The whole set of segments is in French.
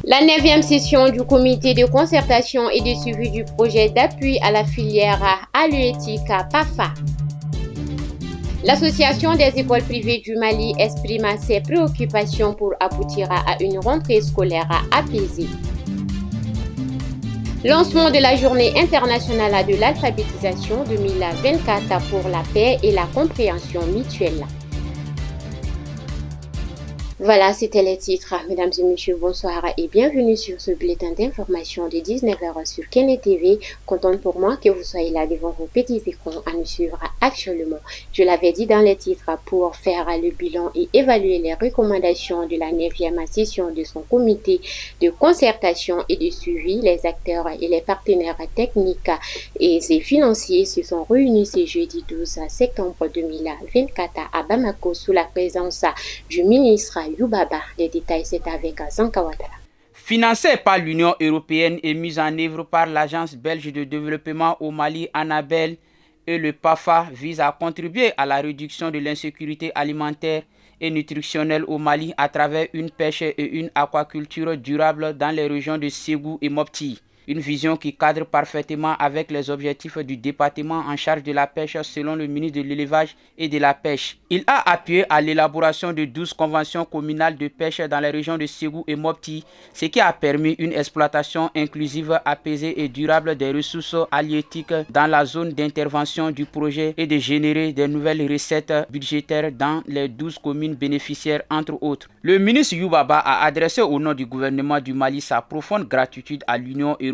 La 9e session du comité de concertation et de suivi du projet d'appui à la filière halieutique PAFA. L'Association des écoles privées du Mali exprime ses préoccupations pour aboutir à une rentrée scolaire apaisée. Lancement de la Journée internationale de l'alphabétisation 2024 pour la paix et la compréhension mutuelle. Voilà, c'était les titres. Mesdames et messieurs, bonsoir et bienvenue sur ce bulletin d'information de 19h sur Kene TV. Contente pour moi que vous soyez là devant vos petits écrans à nous suivre actuellement. Je l'avais dit dans les titres, pour faire le bilan et évaluer les recommandations de la 9e session de son comité de concertation et de suivi, les acteurs et les partenaires techniques et financiers se sont réunis ce jeudi 12 septembre 2024 à Bamako sous la présence du ministre Youbaba. Les détails, c'est avec Zanka Ouattara. Financé par l'Union européenne et mise en œuvre par l'Agence belge de développement au Mali, ANABEL, et le PAFA, vise à contribuer à la réduction de l'insécurité alimentaire et nutritionnelle au Mali à travers une pêche et une aquaculture durable dans les régions de Ségou et Mopti. Une vision qui cadre parfaitement avec les objectifs du département en charge de la pêche selon le ministre de l'Élevage et de la Pêche. Il a appuyé à l'élaboration de 12 conventions communales de pêche dans les régions de Ségou et Mopti, ce qui a permis une exploitation inclusive, apaisée et durable des ressources halieutiques dans la zone d'intervention du projet et de générer des nouvelles recettes budgétaires dans les 12 communes bénéficiaires entre autres. Le ministre Youbaba a adressé au nom du gouvernement du Mali sa profonde gratitude à l'Union européenne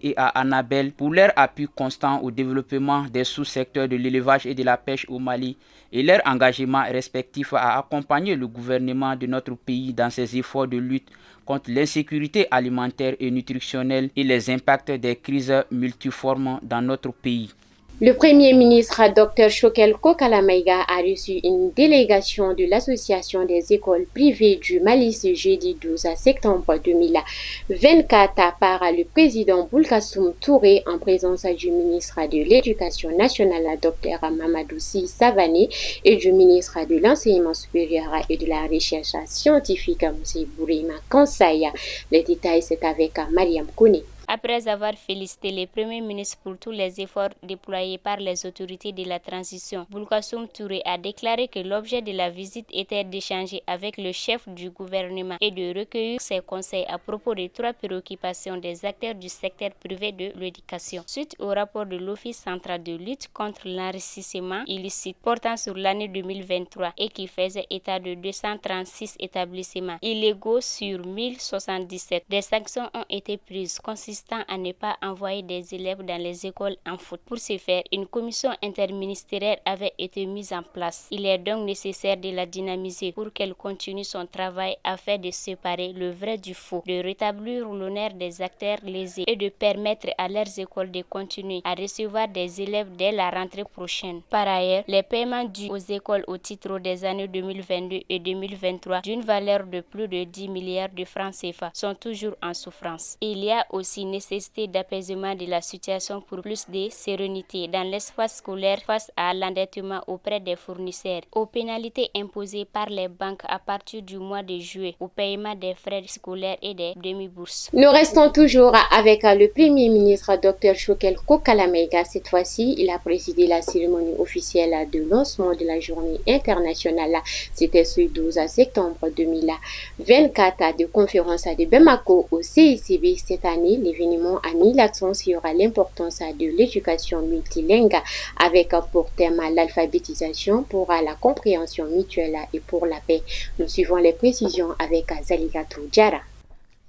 et à ANABEL pour leur appui constant au développement des sous-secteurs de l'élevage et de la pêche au Mali et leur engagement respectif à accompagner le gouvernement de notre pays dans ses efforts de lutte contre l'insécurité alimentaire et nutritionnelle et les impacts des crises multiformes dans notre pays. Le Premier ministre Dr Choguel Kokala-Maïga a reçu une délégation de l'Association des écoles privées du Mali ce jeudi 12 septembre 2024 par le président Boulkassoum Touré en présence du ministre de l'Éducation nationale Dr Mamadou Sy Savané et du ministre de l'Enseignement supérieur et de la Recherche scientifique M. Bourima Kansaya. Les détails, c'est avec Mariam Kone. Après avoir félicité le Premier ministre pour tous les efforts déployés par les autorités de la transition, Boulkassoum Touré a déclaré que l'objet de la visite était d'échanger avec le chef du gouvernement et de recueillir ses conseils à propos des 3 préoccupations des acteurs du secteur privé de l'éducation. Suite au rapport de l'Office central de lutte contre l'enrichissement illicite portant sur l'année 2023 et qui faisait état de 236 établissements illégaux sur 1077, des sanctions ont été prises consistant à ne pas envoyer des élèves dans les écoles en faute. Pour ce faire, une commission interministérielle avait été mise en place. Il est donc nécessaire de la dynamiser pour qu'elle continue son travail afin de séparer le vrai du faux, de rétablir l'honneur des acteurs lésés et de permettre à leurs écoles de continuer à recevoir des élèves dès la rentrée prochaine. Par ailleurs, les paiements dus aux écoles au titre des années 2022 et 2023 d'une valeur de plus de 10 milliards de francs CFA sont toujours en souffrance. Il y a aussi nécessité d'apaisement de la situation pour plus de sérénité dans l'espace scolaire face à l'endettement auprès des fournisseurs, aux pénalités imposées par les banques à partir du mois de juillet, au paiement des frais scolaires et des demi-bourses. Nous restons toujours avec le Premier ministre Dr Choguel Kokala-Maïga. Cette fois-ci, il a présidé la cérémonie officielle de lancement de la Journée internationale. C'était ce 12 septembre 2024 de conférence de Bamako au CICB. Cette année, l'événement a mis l'accent sur l'importance de l'éducation multilingue avec pour thème l'alphabétisation pour la compréhension mutuelle et pour la paix. Nous suivons les précisions avec Zaligatou Diara.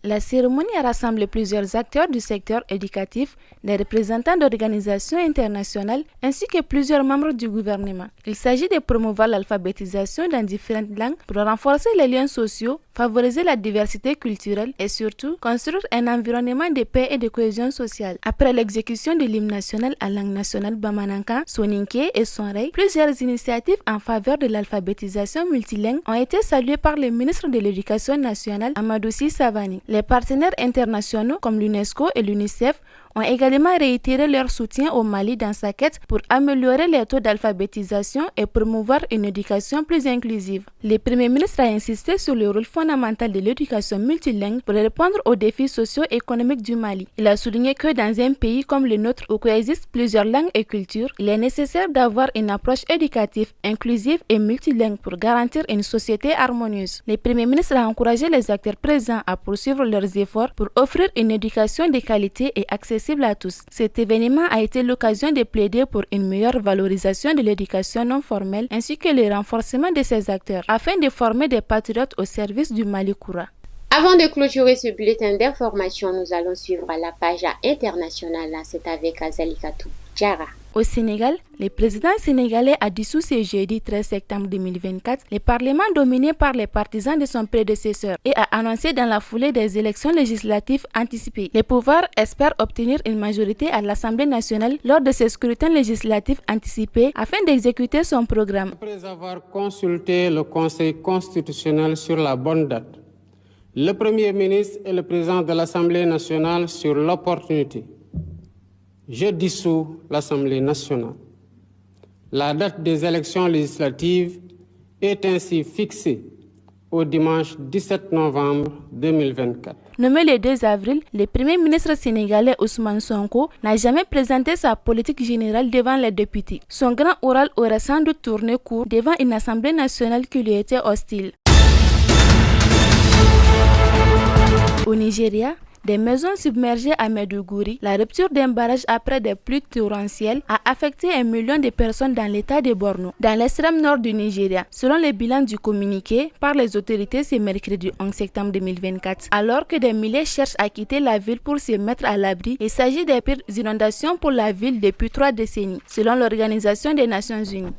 La cérémonie a rassemblé plusieurs acteurs du secteur éducatif, des représentants d'organisations internationales ainsi que plusieurs membres du gouvernement. Il s'agit de promouvoir l'alphabétisation dans différentes langues pour renforcer les liens sociaux, favoriser la diversité culturelle et surtout construire un environnement de paix et de cohésion sociale. Après l'exécution de l'hymne national à langue nationale Bamanankan, Soninké et Sonrei, plusieurs initiatives en faveur de l'alphabétisation multilingue ont été saluées par le ministre de l'Éducation nationale Amadou Sy Savani. Les partenaires internationaux comme l'UNESCO et l'UNICEF ont également réitéré leur soutien au Mali dans sa quête pour améliorer les taux d'alphabétisation et promouvoir une éducation plus inclusive. Le Premier ministre a insisté sur le rôle fondamental de l'éducation multilingue pour répondre aux défis socio-économiques du Mali. Il a souligné que dans un pays comme le nôtre où coexistent plusieurs langues et cultures, il est nécessaire d'avoir une approche éducative, inclusive et multilingue pour garantir une société harmonieuse. Le Premier ministre a encouragé les acteurs présents à poursuivre leurs efforts pour offrir une éducation de qualité et accessible à tous. Cet événement a été l'occasion de plaider pour une meilleure valorisation de l'éducation non formelle ainsi que le renforcement de ces acteurs afin de former des patriotes au service du Mali Koura. Avant de clôturer ce bulletin d'information, nous allons suivre la page internationale. C'est avec Azalikatou Diara. Au Sénégal, le président sénégalais a dissous ce jeudi 13 septembre 2024 le Parlement dominé par les partisans de son prédécesseur et a annoncé dans la foulée des élections législatives anticipées. Le pouvoir espère obtenir une majorité à l'Assemblée nationale lors de ces scrutins législatifs anticipés afin d'exécuter son programme. Après avoir consulté le Conseil constitutionnel sur la bonne date, le Premier ministre et le président de l'Assemblée nationale sur l'opportunité, je dissous l'Assemblée nationale. La date des élections législatives est ainsi fixée au dimanche 17 novembre 2024. Nommé le 2 avril, le Premier ministre sénégalais Ousmane Sonko n'a jamais présenté sa politique générale devant les députés. Son grand oral aurait sans doute tourné court devant une Assemblée nationale qui lui était hostile. Au Nigeria, des maisons submergées à Maiduguri, la rupture d'un barrage après des pluies torrentielles a affecté 1 million de personnes dans l'état de Borno, dans l'extrême nord du Nigeria, selon le bilan du communiqué par les autorités ce mercredi 11 septembre 2024. Alors que des milliers cherchent à quitter la ville pour se mettre à l'abri, il s'agit des pires inondations pour la ville depuis 3 décennies, selon l'Organisation des Nations Unies.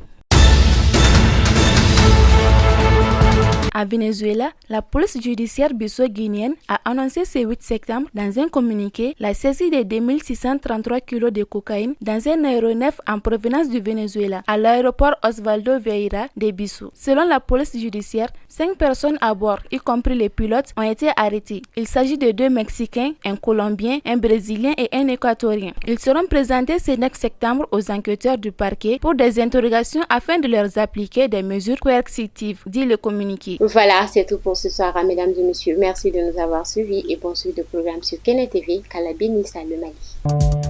À Venezuela, la police judiciaire bisso-guinéenne a annoncé ce 8 septembre dans un communiqué la saisie de 2633 kg de cocaïne dans un aéronef en provenance du Venezuela à l'aéroport Osvaldo Vieira de Bissau. Selon la police judiciaire, 5 personnes à bord, y compris les pilotes, ont été arrêtées. Il s'agit de 2 Mexicains, un Colombien, un Brésilien et un Équatorien. Ils seront présentés ce 9 septembre aux enquêteurs du parquet pour des interrogations afin de leur appliquer des mesures coercitives, dit le communiqué. Voilà, c'est tout pour ce soir, mesdames et messieurs. Merci de nous avoir suivis et bon suite de programme sur Kene TV, Kalabini, le Mali.